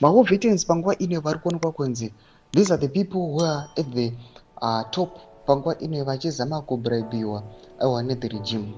mawo veterans panguva ino vari kuonekwa kunzi these are the people who are at the top panguva ino vachizama kubraibiwa aiwa nethe regime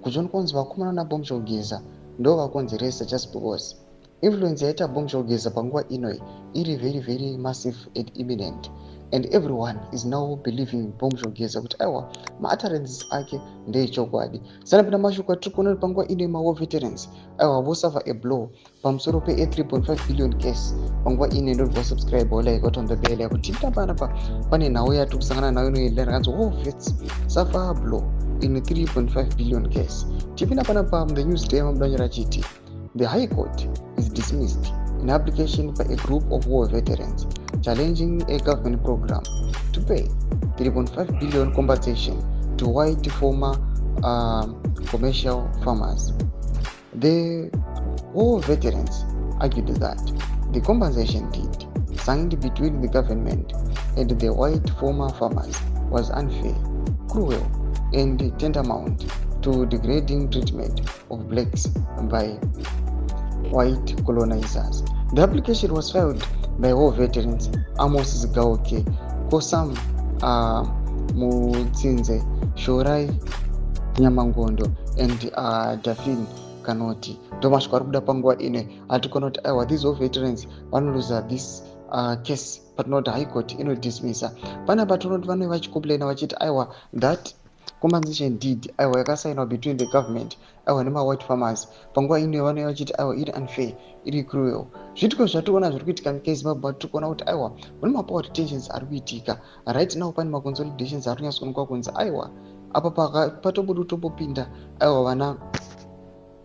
kuchionekwa kunzi vakomana naBombshell Geza ndo vakonzeresa just because influence yaita Bombshell Geza panguva ino iri very very massive and imminent, and everyone is now believing Bombshell Geza kuti aiwa mautterances ake ndeechokwadi. Sana pina mashoko atiri kuona panguva ino mawo veterans aiwa vosuffer a blow pamusoro pe3.5 billion case panguva ino ndobva subscribe like on the bell yakuti panapa pane nhau yatiri kusangana nayo inoenderana kanzi war vets suffer a blow in 3.5 billion case. Tipinda panapa the news day mabudanyira chiti the High Court is dismissed an application by a group of war veterans challenging a government program to pay 3.5 billion compensation to white former commercial farmers. The war veterans argued that the compensation deed signed between the government and the white former farmers was unfair, cruel, and tantamount to degrading treatment of blacks by white colonizers. The application was filed by war veterans Amos Zigauke, Kosam Mutsinze, Shorai Nyamangondo, and Dafin Kanoti. Domashko arikuda panguva ine atikona kuti aiwa these war veterans vanoluza this case but not High Court inodismissa. Panapa tonoti vanenge vachicomplaina vachiti aiwa that compensation deed aiwa yakasainwa between the government aiwa nema-white farmers panguva ino vanenge vachiti aiwa iri unfair, iri cruel. Zvitiko zvatikuona zviri kuitika nyika yeZimbabwe tirikuona kuti aiwa mune mapower retentions ari kuitika right now. Pane maconsolidations ari kunyatsoonekwa kunzi aiwa apa patobuda topopinda aiwa vana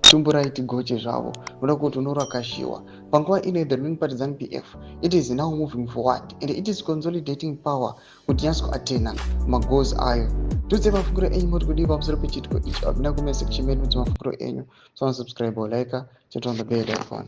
tumburait goche zvavo unoda kuti unorakashiwa panguva ino the ruling party ZANU-PF it is now moving forward and it is consolidating power kuti nyatsoatena magoals ayo. Tudze mafungiro enyu muri kudii pamusoro pechitiko ichi. Apinda kume section medu kuti mafungiro enyu. So subscribe or like, chat on the bell icon.